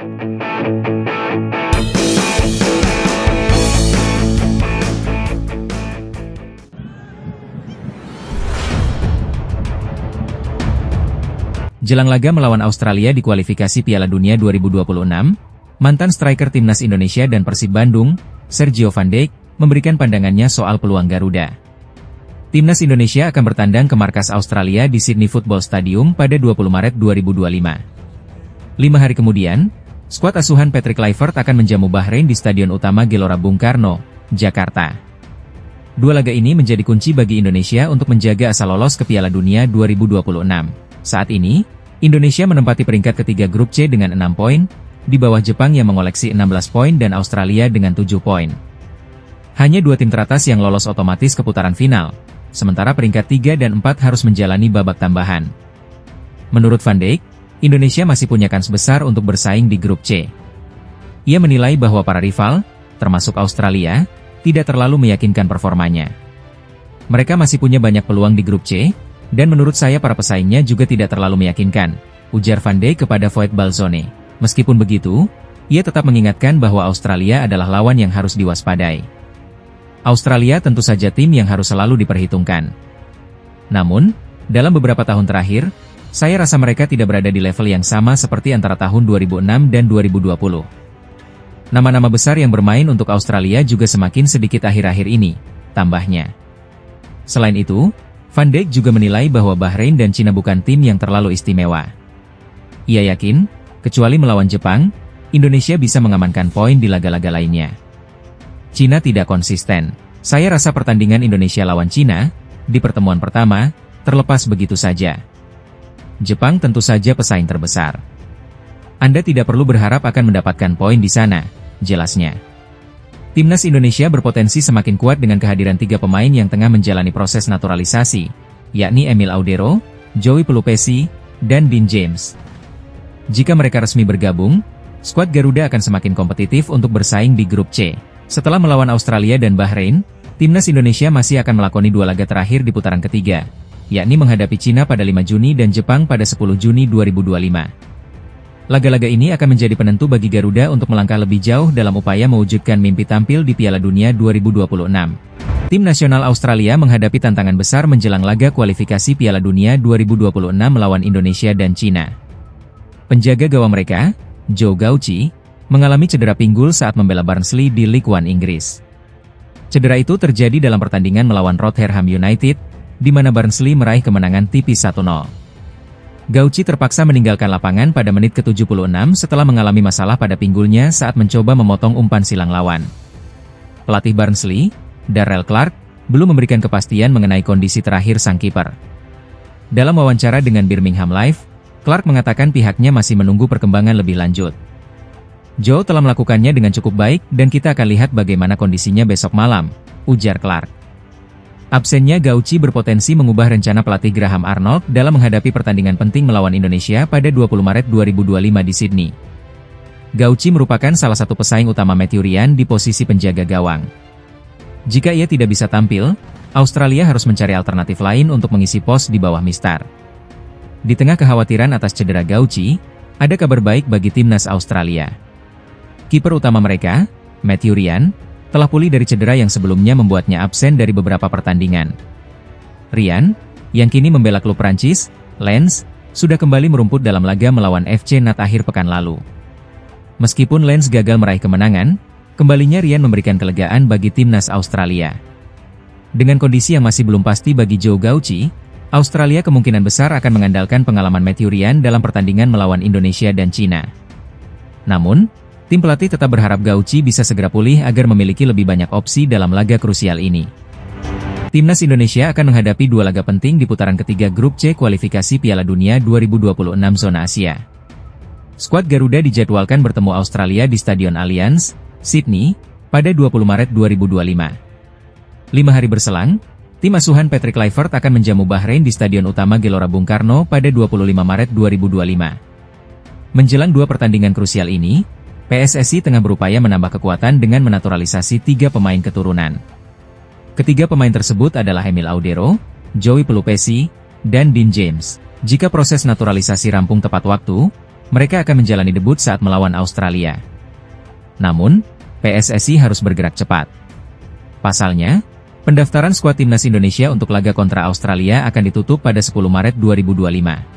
Jelang laga melawan Australia di kualifikasi Piala Dunia 2026, mantan striker Timnas Indonesia dan Persib Bandung, Sergio Van Dijk, memberikan pandangannya soal peluang Garuda. Timnas Indonesia akan bertandang ke markas Australia di Sydney Football Stadium pada 20 Maret 2025. 5 hari kemudian, skuad asuhan Patrick Kluivert akan menjamu Bahrain di Stadion Utama Gelora Bung Karno, Jakarta. Dua laga ini menjadi kunci bagi Indonesia untuk menjaga asa lolos ke Piala Dunia 2026. Saat ini, Indonesia menempati peringkat ketiga grup C dengan 6 poin, di bawah Jepang yang mengoleksi 16 poin dan Australia dengan 7 poin. Hanya 2 tim teratas yang lolos otomatis ke putaran final, sementara peringkat 3 dan 4 harus menjalani babak tambahan. Menurut Van Dijk, Indonesia masih punya kans besar untuk bersaing di grup C. Ia menilai bahwa para rival, termasuk Australia, tidak terlalu meyakinkan performanya. Mereka masih punya banyak peluang di grup C, dan menurut saya para pesaingnya juga tidak terlalu meyakinkan, ujar Van Dijk kepada Voet Balzone. Meskipun begitu, ia tetap mengingatkan bahwa Australia adalah lawan yang harus diwaspadai. Australia tentu saja tim yang harus selalu diperhitungkan. Namun, dalam beberapa tahun terakhir, saya rasa mereka tidak berada di level yang sama seperti antara tahun 2006 dan 2020. Nama-nama besar yang bermain untuk Australia juga semakin sedikit akhir-akhir ini, tambahnya. Selain itu, Van Dijk juga menilai bahwa Bahrain dan Cina bukan tim yang terlalu istimewa. Ia yakin, kecuali melawan Jepang, Indonesia bisa mengamankan poin di laga-laga lainnya. Cina tidak konsisten. Saya rasa pertandingan Indonesia lawan Cina, di pertemuan pertama, terlepas begitu saja. Jepang tentu saja pesaing terbesar. Anda tidak perlu berharap akan mendapatkan poin di sana, jelasnya. Timnas Indonesia berpotensi semakin kuat dengan kehadiran 3 pemain yang tengah menjalani proses naturalisasi, yakni Emil Audero, Joey Pelupesi, dan Dean James. Jika mereka resmi bergabung, skuad Garuda akan semakin kompetitif untuk bersaing di grup C. Setelah melawan Australia dan Bahrain, Timnas Indonesia masih akan melakoni 2 laga terakhir di putaran ketiga, yakni menghadapi Cina pada 5 Juni dan Jepang pada 10 Juni 2025. Laga-laga ini akan menjadi penentu bagi Garuda untuk melangkah lebih jauh dalam upaya mewujudkan mimpi tampil di Piala Dunia 2026. Tim nasional Australia menghadapi tantangan besar menjelang laga kualifikasi Piala Dunia 2026 melawan Indonesia dan Cina. Penjaga gawang mereka, Joe Gauci, mengalami cedera pinggul saat membela Barnsley di League One Inggris. Cedera itu terjadi dalam pertandingan melawan Rotherham United, di mana Barnsley meraih kemenangan tipis 1-0. Gauci terpaksa meninggalkan lapangan pada menit ke-76 setelah mengalami masalah pada pinggulnya saat mencoba memotong umpan silang lawan. Pelatih Barnsley, Darrell Clarke, belum memberikan kepastian mengenai kondisi terakhir sang kiper. Dalam wawancara dengan Birmingham Live, Clarke mengatakan pihaknya masih menunggu perkembangan lebih lanjut. Joe telah melakukannya dengan cukup baik dan kita akan lihat bagaimana kondisinya besok malam, ujar Clarke. Absennya Gauci berpotensi mengubah rencana pelatih Graham Arnold dalam menghadapi pertandingan penting melawan Indonesia pada 20 Maret 2025 di Sydney. Gauci merupakan salah satu pesaing utama Matthew Ryan di posisi penjaga gawang. Jika ia tidak bisa tampil, Australia harus mencari alternatif lain untuk mengisi pos di bawah Mistar. Di tengah kekhawatiran atas cedera Gauci, ada kabar baik bagi timnas Australia. Kiper utama mereka, Matthew Ryan, telah pulih dari cedera yang sebelumnya membuatnya absen dari beberapa pertandingan. Ryan, yang kini membela klub Prancis, Lens, sudah kembali merumput dalam laga melawan FC Nantes akhir pekan lalu. Meskipun Lens gagal meraih kemenangan, kembalinya Ryan memberikan kelegaan bagi timnas Australia. Dengan kondisi yang masih belum pasti bagi Joe Gauci, Australia kemungkinan besar akan mengandalkan pengalaman Matthew Ryan dalam pertandingan melawan Indonesia dan Cina. Namun, tim pelatih tetap berharap Gauci bisa segera pulih agar memiliki lebih banyak opsi dalam laga krusial ini. Timnas Indonesia akan menghadapi 2 laga penting di putaran ketiga grup C kualifikasi Piala Dunia 2026 zona Asia. Skuad Garuda dijadwalkan bertemu Australia di Stadion Allianz, Sydney, pada 20 Maret 2025. 5 hari berselang, tim asuhan Patrick Kluivert akan menjamu Bahrain di Stadion Utama Gelora Bung Karno pada 25 Maret 2025. Menjelang 2 pertandingan krusial ini, PSSI tengah berupaya menambah kekuatan dengan menaturalisasi 3 pemain keturunan. Ketiga pemain tersebut adalah Emil Audero, Joey Pelupesi, dan Dean James. Jika proses naturalisasi rampung tepat waktu, mereka akan menjalani debut saat melawan Australia. Namun, PSSI harus bergerak cepat. Pasalnya, pendaftaran skuad timnas Indonesia untuk laga kontra Australia akan ditutup pada 10 Maret 2025.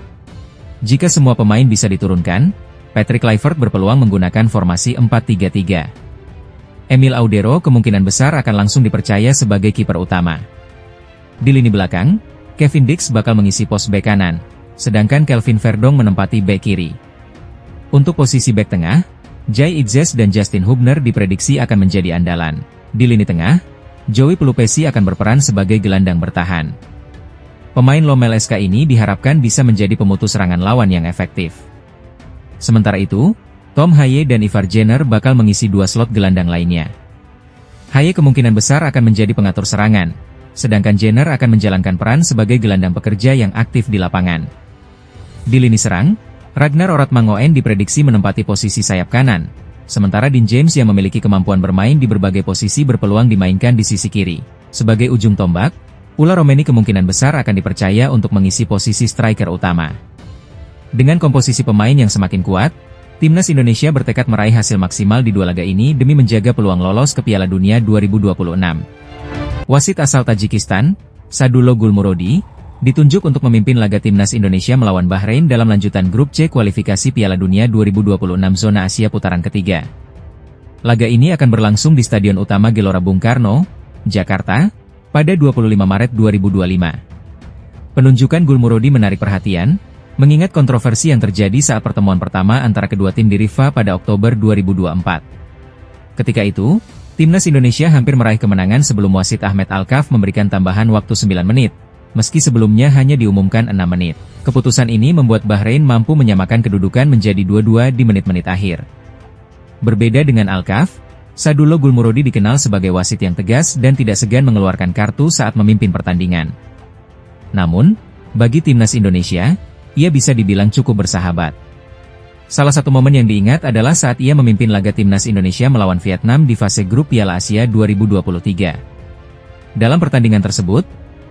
Jika semua pemain bisa diturunkan, Patrick Kluivert berpeluang menggunakan formasi 4-3-3. Emil Audero kemungkinan besar akan langsung dipercaya sebagai kiper utama. Di lini belakang, Kevin Dix bakal mengisi pos bek kanan, sedangkan Kelvin Verdong menempati bek kiri. Untuk posisi bek tengah, Jai Itzes dan Justin Hubner diprediksi akan menjadi andalan. Di lini tengah, Joey Pelupesi akan berperan sebagai gelandang bertahan. Pemain Lomel SK ini diharapkan bisa menjadi pemutus serangan lawan yang efektif. Sementara itu, Tom Haye dan Ivar Jenner bakal mengisi 2 slot gelandang lainnya. Haye kemungkinan besar akan menjadi pengatur serangan, sedangkan Jenner akan menjalankan peran sebagai gelandang pekerja yang aktif di lapangan. Di lini serang, Ragnar Oratmangoen diprediksi menempati posisi sayap kanan, sementara Dean James yang memiliki kemampuan bermain di berbagai posisi berpeluang dimainkan di sisi kiri. Sebagai ujung tombak, Ula Romeni kemungkinan besar akan dipercaya untuk mengisi posisi striker utama. Dengan komposisi pemain yang semakin kuat, timnas Indonesia bertekad meraih hasil maksimal di 2 laga ini demi menjaga peluang lolos ke Piala Dunia 2026. Wasit asal Tajikistan, Sadullo Gulmurodi, ditunjuk untuk memimpin laga timnas Indonesia melawan Bahrain dalam lanjutan grup C kualifikasi Piala Dunia 2026 zona Asia putaran ketiga. Laga ini akan berlangsung di Stadion Utama Gelora Bung Karno, Jakarta, pada 25 Maret 2025. Penunjukan Gulmurodi menarik perhatian, mengingat kontroversi yang terjadi saat pertemuan pertama antara kedua tim di Rifa pada Oktober 2024. Ketika itu, timnas Indonesia hampir meraih kemenangan sebelum wasit Ahmed Alkaf memberikan tambahan waktu 9 menit, meski sebelumnya hanya diumumkan 6 menit. Keputusan ini membuat Bahrain mampu menyamakan kedudukan menjadi 2-2 di menit-menit akhir. Berbeda dengan Alkaf, Sadullo Gulmurodi dikenal sebagai wasit yang tegas dan tidak segan mengeluarkan kartu saat memimpin pertandingan. Namun, bagi timnas Indonesia, ia bisa dibilang cukup bersahabat. Salah satu momen yang diingat adalah saat ia memimpin laga timnas Indonesia melawan Vietnam di fase grup Piala Asia 2023. Dalam pertandingan tersebut,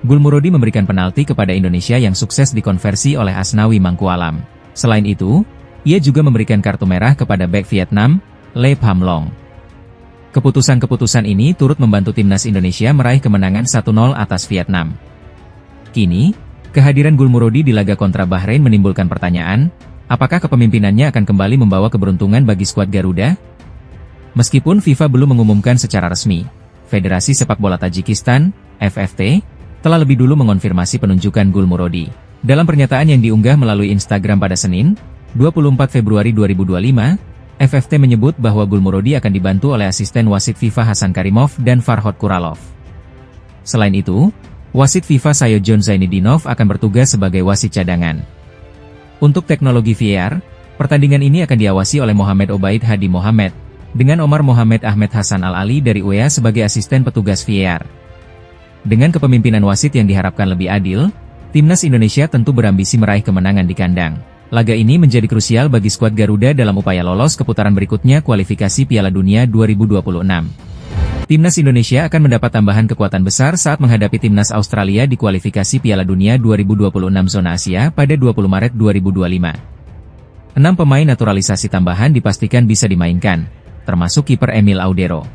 Gulmurodi memberikan penalti kepada Indonesia yang sukses dikonversi oleh Asnawi Mangkualam. Selain itu, ia juga memberikan kartu merah kepada bek Vietnam, Le Pham Long. Keputusan-keputusan ini turut membantu timnas Indonesia meraih kemenangan 1-0 atas Vietnam. Kini, kehadiran Gulmurodi di laga kontra Bahrain menimbulkan pertanyaan, apakah kepemimpinannya akan kembali membawa keberuntungan bagi skuad Garuda? Meskipun FIFA belum mengumumkan secara resmi, Federasi Sepak Bola Tajikistan, FFT, telah lebih dulu mengonfirmasi penunjukan Gulmurodi. Dalam pernyataan yang diunggah melalui Instagram pada Senin, 24 Februari 2025, FFT menyebut bahwa Gulmurodi akan dibantu oleh asisten wasit FIFA Hasan Karimov dan Farhod Kuralov. Selain itu, wasit FIFA Sayojon Zainidinov akan bertugas sebagai wasit cadangan. Untuk teknologi VAR, pertandingan ini akan diawasi oleh Mohamed Obaid Hadi Mohamed, dengan Omar Mohamed Ahmed Hasan Al-Ali dari UEA sebagai asisten petugas VAR. Dengan kepemimpinan wasit yang diharapkan lebih adil, timnas Indonesia tentu berambisi meraih kemenangan di kandang. Laga ini menjadi krusial bagi skuad Garuda dalam upaya lolos ke putaran berikutnya kualifikasi Piala Dunia 2026. Timnas Indonesia akan mendapat tambahan kekuatan besar saat menghadapi timnas Australia di kualifikasi Piala Dunia 2026 zona Asia pada 20 Maret 2025. 6 pemain naturalisasi tambahan dipastikan bisa dimainkan, termasuk kiper Emil Audero.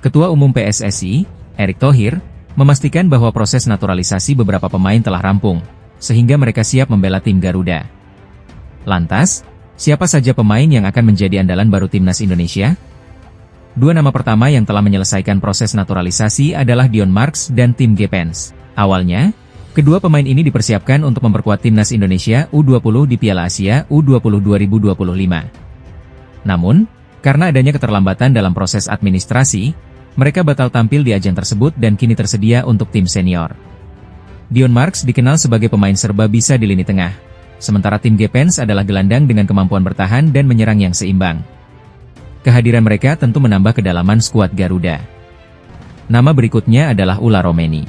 Ketua Umum PSSI, Erick Thohir, memastikan bahwa proses naturalisasi beberapa pemain telah rampung, sehingga mereka siap membela tim Garuda. Lantas, siapa saja pemain yang akan menjadi andalan baru timnas Indonesia? 2 nama pertama yang telah menyelesaikan proses naturalisasi adalah Dion Marks dan Tim Gepens. Awalnya, kedua pemain ini dipersiapkan untuk memperkuat timnas Indonesia U20 di Piala Asia U20 2025. Namun, karena adanya keterlambatan dalam proses administrasi, mereka batal tampil di ajang tersebut dan kini tersedia untuk tim senior. Dion Marks dikenal sebagai pemain serba bisa di lini tengah, sementara Tim Gepens adalah gelandang dengan kemampuan bertahan dan menyerang yang seimbang. Kehadiran mereka tentu menambah kedalaman skuad Garuda. Nama berikutnya adalah Ula Romeni.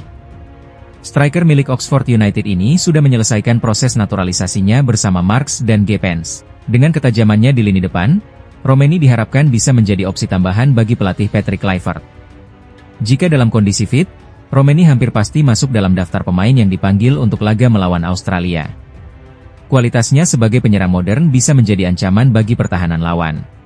Striker milik Oxford United ini sudah menyelesaikan proses naturalisasinya bersama Marks dan Gepens. Dengan ketajamannya di lini depan, Romeni diharapkan bisa menjadi opsi tambahan bagi pelatih Patrick Kluivert. Jika dalam kondisi fit, Romeni hampir pasti masuk dalam daftar pemain yang dipanggil untuk laga melawan Australia. Kualitasnya sebagai penyerang modern bisa menjadi ancaman bagi pertahanan lawan.